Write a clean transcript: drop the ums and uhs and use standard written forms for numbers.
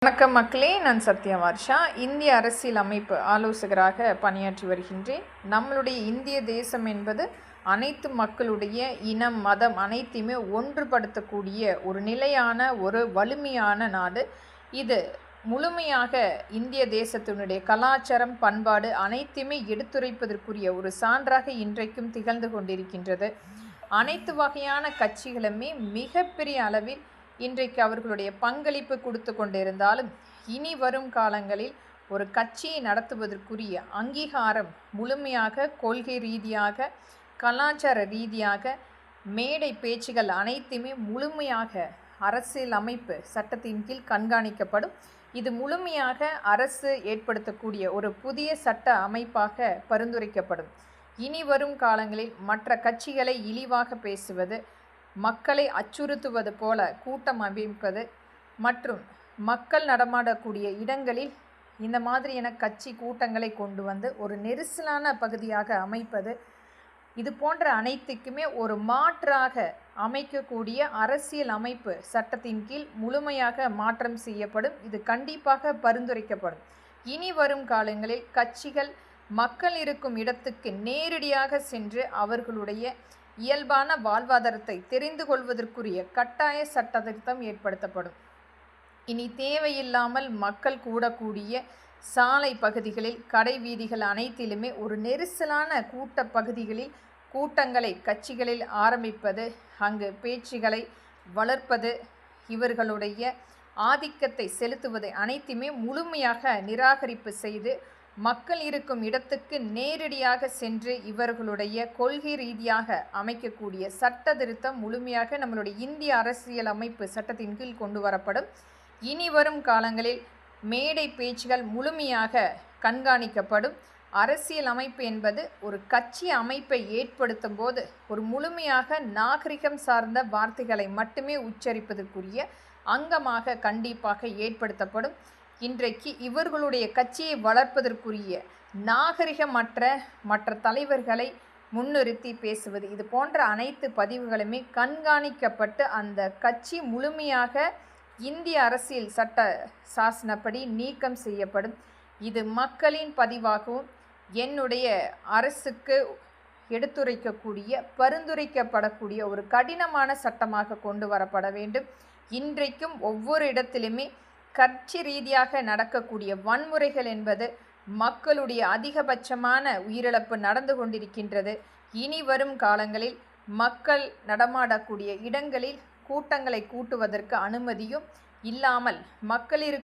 வணக்கம் மக்களே, நான் சத்யா வார்ஷா. இந்திய அரசியல் அமைப்பு ஆலோசகராக பணியாற்றி வருகின்றேன். நம்மளுடைய இந்திய தேசம் என்பது அனைத்து மக்களுடைய இனம், மதம் அனைத்தையுமே ஒன்றுபடுத்தக்கூடிய ஒரு நிலையான ஒரு வலிமையான நாடு. இது முழுமையாக இந்திய தேசத்தினுடைய கலாச்சாரம், பண்பாடு அனைத்தையுமே எடுத்துரைப்பதற்குரிய ஒரு சான்றாக இன்றைக்கும் திகழ்ந்து கொண்டிருக்கின்றது. அனைத்து வகையான கட்சிகளுமே மிகப்பெரிய அளவில் இன்றைக்கு அவர்களுடைய பங்களிப்பு கொடுத்து கொண்டிருந்தாலும் இனி வரும் காலங்களில் ஒரு கட்சியை நடத்துவதற்குரிய அங்கீகாரம் முழுமையாக கொள்கை ரீதியாக, கலாச்சார ரீதியாக, மேடை பேச்சுகள் அனைத்துமே முழுமையாக அரசியல் அமைப்பு சட்டத்தின் கீழ் கண்காணிக்கப்படும். இது முழுமையாக அரசு ஏற்படுத்தக்கூடிய ஒரு புதிய சட்ட அமைப்பாக பரிந்துரைக்கப்படும். இனி வரும் காலங்களில் மற்ற கட்சிகளை இழிவாக பேசுவது, மக்களை அச்சுறுத்துவது போல கூட்டம் அமைப்பது மற்றும் மக்கள் நடமாடக்கூடிய இடங்களில் இந்த மாதிரியான கட்சி கூட்டங்களை கொண்டு வந்து ஒரு நெரிசலான பகுதியாக அமைப்பது, இது போன்ற அனைத்துக்குமே ஒரு மாற்றாக அமைக்கக்கூடிய அரசியல் அமைப்பு சட்டத்தின் கீழ் முழுமையாக மாற்றம் செய்யப்படும். இது கண்டிப்பாக பரிந்துரைக்கப்படும். இனி வரும் காலங்களில் கட்சிகள் மக்கள் இருக்கும் இடத்துக்கு நேரடியாக சென்று அவர்களுடைய இயல்பான வாழ்வாதாரத்தை தெரிந்து கொள்வதற்குரிய கட்டாய சட்ட திருத்தம் ஏற்படுத்தப்படும். இனி தேவையில்லாமல் மக்கள் கூடக்கூடிய சாலை பகுதிகளில், கடை வீதிகள் அனைத்திலுமே ஒரு நெரிசலான கூட்ட பகுதிகளில் கூட்டங்களை கட்சிகளில் ஆரம்பிப்பது, அங்கு பேச்சுகளை வளர்ப்பது, இவர்களுடைய ஆதிக்கத்தை செலுத்துவதை அனைத்துமே முழுமையாக நிராகரிப்பு செய்து மக்கள் இருக்கும் இடத்துக்கு நேரடியாக சென்று இவர்களுடைய கொள்கை ரீதியாக அமைக்கக்கூடிய சட்ட திருத்தம் முழுமையாக நம்மளுடைய இந்திய அரசியல் அமைப்பு சட்டத்தின் கீழ் கொண்டு வரப்படும். இனி வரும் காலங்களில் மேடை பேச்சுகள் முழுமையாக கண்காணிக்கப்படும். அரசியல் அமைப்பு என்பது ஒரு கட்சி அமைப்பை ஏற்படுத்தும் போது ஒரு முழுமையாக நாகரிகம் சார்ந்த வார்த்தைகளை மட்டுமே உச்சரிப்பதற்குரிய அங்கமாக கண்டிப்பாக ஏற்படுத்தப்படும். இன்றைக்கு இவர்களுடைய கட்சியை வளர்ப்பதற்குரிய நாகரிகமற்ற மற்ற தலைவர்களை முன்னிறுத்தி பேசுவது, இது போன்ற அனைத்து பதிவுகளுமே கண்காணிக்கப்பட்டு அந்த கட்சி முழுமையாக இந்திய அரசியல் சட்ட சாசனப்படி நீக்கம் செய்யப்படும். இது மக்களின் பதிவாகவும் என்னுடைய அரசுக்கு எடுத்துரைக்கக்கூடிய பரிந்துரைக்கப்படக்கூடிய ஒரு கடினமான சட்டமாக கொண்டு வரப்பட வேண்டும். இன்றைக்கும் ஒவ்வொரு இடத்திலுமே கட்சி ரீதியாக நடக்கக்கூடிய வன்முறைகள் என்பது மக்களுடைய அதிகபட்சமான உயிரிழப்பு நடந்து கொண்டிருக்கின்றது. இனி வரும் காலங்களில் மக்கள் நடமாடக்கூடிய இடங்களில் கூட்டங்களை கூட்டுவதற்கு அனுமதியும் இல்லாமல் மக்கள்